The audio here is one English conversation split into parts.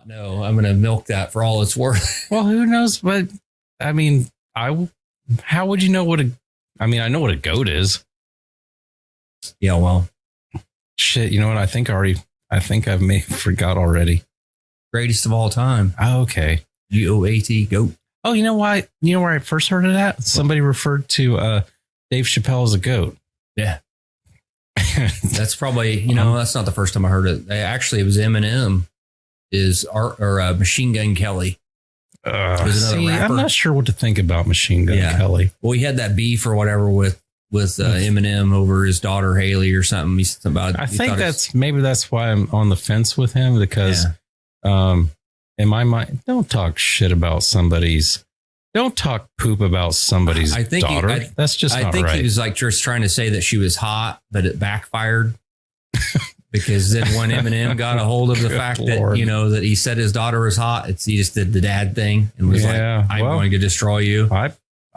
not know. I'm going to milk that for all it's worth. Well, who knows? But I mean, how would you know I know what a goat is. Yeah, well, shit. You know what? I think I've forgot already. Greatest of all time. Oh, okay. GOAT, goat. Oh, you know why? You know where I first heard of that? Somebody referred to Dave Chappelle as a goat. Yeah. That's probably, that's not the first time I heard it. Actually, it was Eminem Machine Gun Kelly. I'm not sure what to think about Machine Gun Kelly. Well, he had that beef or whatever with Eminem over his daughter Haley or something. He said something about. I think that's why I'm on the fence with him, because in my mind, don't talk poop about somebody's daughter. That's just not right. I think he was like just trying to say that she was hot, but it backfired. Because then when Eminem got a hold of the fact that, that he said his daughter was hot, he just did the dad thing and was I'm going to destroy you.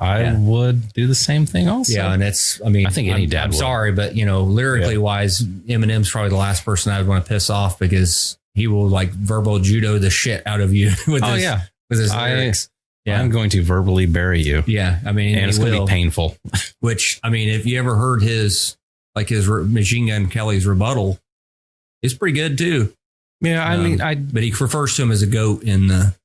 I would do the same thing also. Yeah. And I think any dad would. Sorry, but lyrically wise, Eminem's probably the last person I would want to piss off, because he will like verbal judo the shit out of you with his lyrics. Yeah. I'm going to verbally bury you. Yeah. And it's going to be painful. Which, if you ever heard his Machine Gun Kelly's rebuttal, it's pretty good too. Yeah. But he refers to him as a goat in the,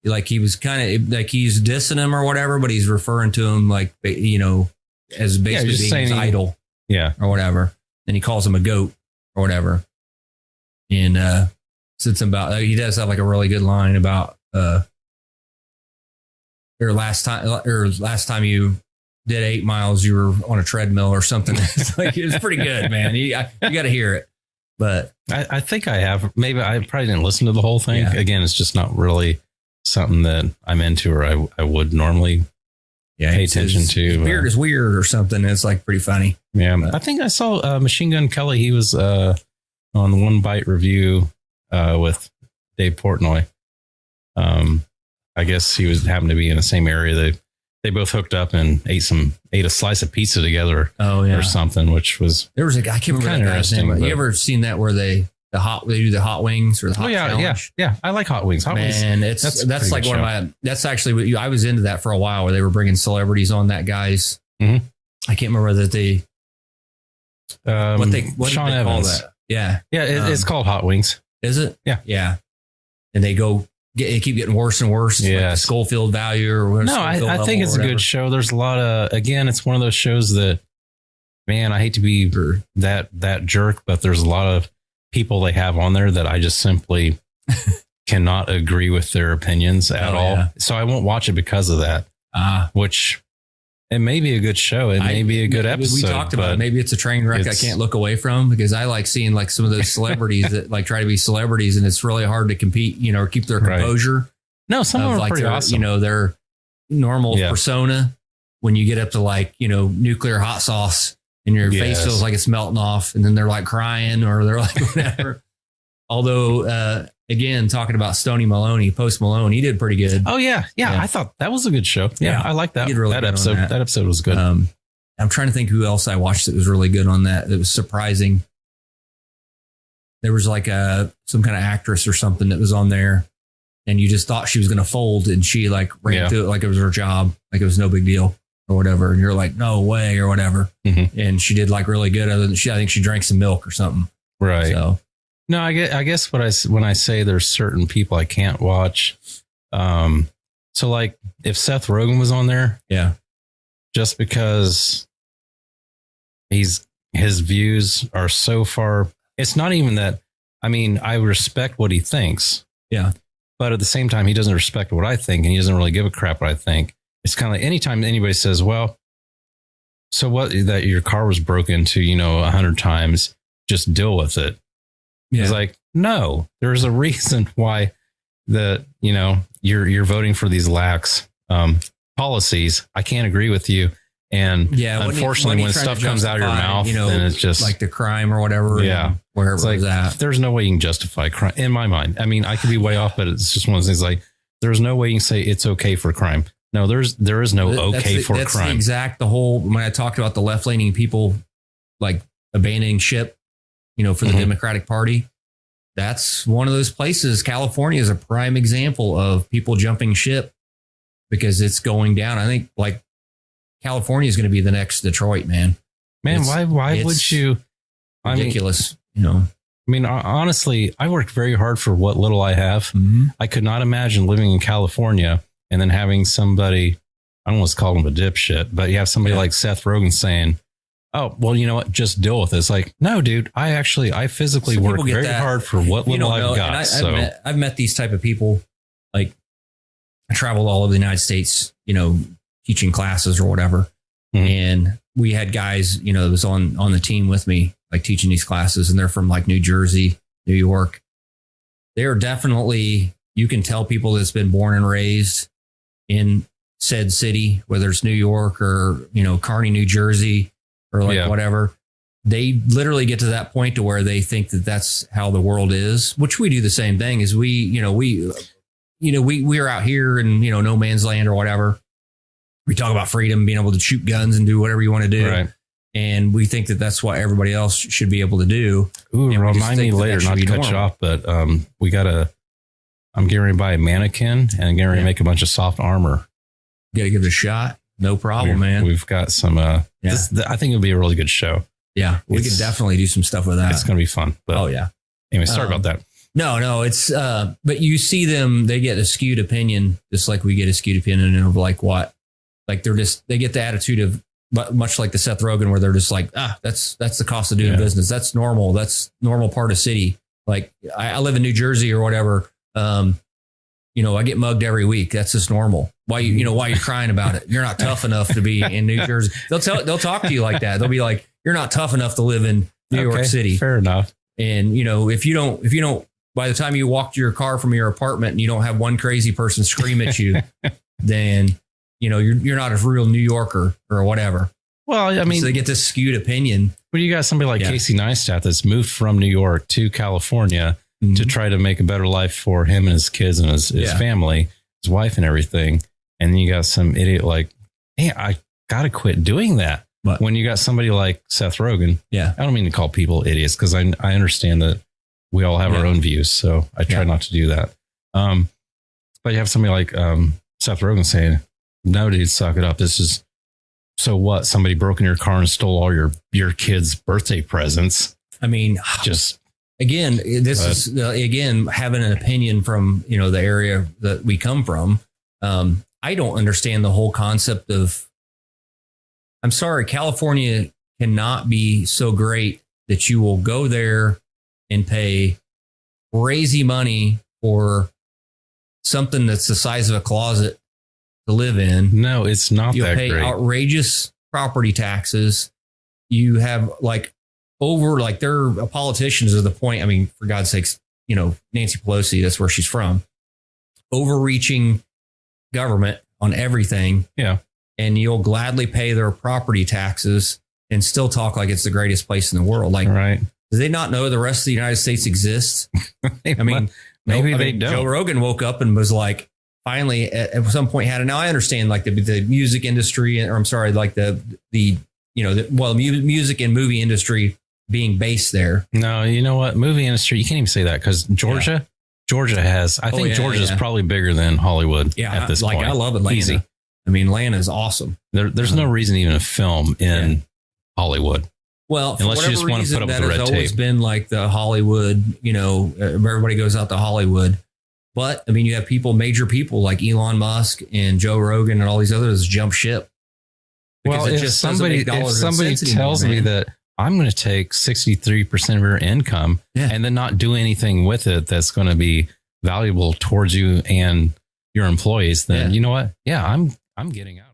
like he was kind of like he's dissing him or whatever, but he's referring to him like, as basically being his idol. Yeah. Or whatever. And he calls him a goat or whatever. And, he does have like a really good line about, last time you did 8 miles, you were on a treadmill or something. It's pretty good, man. You got to hear it. But I think I have. Maybe I probably didn't listen to the whole thing. Yeah. Again, it's just not really something that I'm into, or I would normally pay attention to. His beard is weird or something. It's like pretty funny. Yeah, but I think I saw Machine Gun Kelly. He was on the One Bite review with Dave Portnoy. I guess he happened to be in the same area. They both hooked up and ate a slice of pizza together. Or something, which was there was a guy, I can't remember that guy's name. You ever seen that where they do the hot wings or the hot challenge? Yeah. I like hot wings. That's like one of that's actually I was into that for a while, where they were bringing celebrities on that guy's. Mm-hmm. I can't remember that they. What Sean they Evans. call that? Yeah. It's called hot wings. Is it? Yeah. And they keep getting worse and worse. Yeah. Like the Schofield value or whatever. No, I think it's a good show. There's a lot of, again, it's one of those shows that, man, I hate to be that jerk, but there's a lot of people they have on there that I just simply cannot agree with their opinions at all. Yeah. So I won't watch it because of that, which it may be a good show. It may be a good episode. We talked about it. Maybe it's a train wreck I can't look away from, because I like seeing like some of those celebrities that like try to be celebrities, and it's really hard to compete, or keep their composure. Right. No, some of them are pretty awesome. Their normal persona when you get up to like, nuclear hot sauce and your face feels like it's melting off, and then they're like crying or they're like whatever. Although, again, talking about Post Malone, he did pretty good. Oh yeah. I thought that was a good show. Yeah. I like that. Really that episode. That episode was good. I'm trying to think who else I watched that was really good on that. It was surprising. There was like some kind of actress or something that was on there, and you just thought she was going to fold, and she like ran through it like it was her job, like it was no big deal or whatever. And you're like, no way or whatever. Mm-hmm. And she did like really good. Other than I think she drank some milk or something. Right. So. No, I guess when I say there's certain people I can't watch. So like if Seth Rogan was on there, just because his views are so far, it's not even that. I respect what he thinks. Yeah. But at the same time, he doesn't respect what I think, and he doesn't really give a crap what I think. It's kind of like anytime anybody says, well, so what, that your car was broken into, 100 times, just deal with it. Yeah. It's like, no, there's a reason why you're voting for these lax policies. I can't agree with you. And unfortunately, when stuff comes out of your mouth, then it's just like the crime or whatever. Yeah. Wherever it's like, it's at. There's no way you can justify crime in my mind. I could be way off, but it's just one of those things like there's no way you can say it's okay for crime. No, there is no okay for crime. That's the whole, when I talked about the left leaning people like abandoning ship, for the Democratic Party. that's one of those places. California is a prime example of people jumping ship because it's going down. I think like California is going to be the next Detroit, man. Man, why would you? Ridiculous, you know. I mean, honestly, I worked very hard for what little I have. Mm-hmm. I could not imagine living in California and then having somebody, I don't want to call him a dipshit, but you have somebody like Seth Rogan saying, oh, well, you know what? Just deal with it. It's like, no, dude, I physically work very hard for what little I've got. I've met these type of people. Like I traveled all over the United States, you know, teaching classes or whatever. Mm-hmm. And we had guys, you know, that was on the team with me, like teaching these classes, and they're from like New Jersey, New York. They're definitely, you can tell people that's been born and raised in said city, whether it's New York or, you know, Kearney, New Jersey, or like whatever. They literally get to that point to where they think that that's how the world is, which we do the same thing. Is we are out here in, you know, no man's land or whatever. We talk about freedom, being able to shoot guns and do whatever you want to do. Right. And we think that that's what everybody else should be able to do. Ooh, remind me later, not to cut you off, but I'm getting ready to buy a mannequin and getting ready to make a bunch of soft armor. Got to give it a shot. No problem, man. We've got some, I think it'll be a really good show. Yeah. We could definitely do some stuff with that. It's going to be fun. But anyway, sorry about that. No, it's, but you see them, they get a skewed opinion, just like we get a skewed opinion of like what, like they get the attitude of, much like the Seth Rogan, where they're just like, that's the cost of doing business. That's normal. That's normal part of city. Like I live in New Jersey or whatever. You know, I get mugged every week. That's just normal. Why you're crying about it? You're not tough enough to be in New Jersey. They'll talk to you like that. They'll be like, you're not tough enough to live in New York City. Fair enough. And you know, if you don't, by the time you walk to your car from your apartment and you don't have one crazy person scream at you, then you know, you're not a real New Yorker or whatever. Well, I mean, so they get this skewed opinion. But you got somebody like Casey Neistat that's moved from New York to California to try to make a better life for him and his kids and his family, his wife and everything. And then you got some idiot like, hey, I got to quit doing that. But when you got somebody like Seth Rogan, I don't mean to call people idiots because I understand that we all have our own views. So I try not to do that. But you have somebody like Seth Rogan saying, no, dude, suck it up. This is so what? Somebody broke in your car and stole all your kids' birthday presents. I mean, just again, this is having an opinion from, you know, the area that we come from. I don't understand the whole concept of, I'm sorry, California cannot be so great that you will go there and pay crazy money for something that's the size of a closet to live in. No, it's not that great. You'll pay outrageous property taxes. You have like they're politicians to the point. I mean, for God's sakes, you know, Nancy Pelosi, that's where she's from. Overreaching government on everything. Yeah. And you'll gladly pay their property taxes and still talk like it's the greatest place in the world. Like, do they not know the rest of the United States exists? I mean, maybe they don't. Joe Rogan woke up and was like, finally, at some point had it. Now I understand like the music industry, or I'm sorry, like the music and movie industry being based there. No, you know what? Movie industry, you can't even say that because Georgia has, I think Georgia is probably bigger than Hollywood at this point. I love Atlanta. Easy. I mean, Atlanta is awesome. There's no reason even to film in Hollywood. Well, unless you just want to put up with the red tape. That has always been like the Hollywood, you know, everybody goes out to Hollywood. But I mean, you have major people like Elon Musk and Joe Rogan and all these others jump ship. Well, if somebody tells me that I'm going to take 63% of your income and then not do anything with it that's going to be valuable towards you and your employees, then you know what? Yeah, I'm getting out.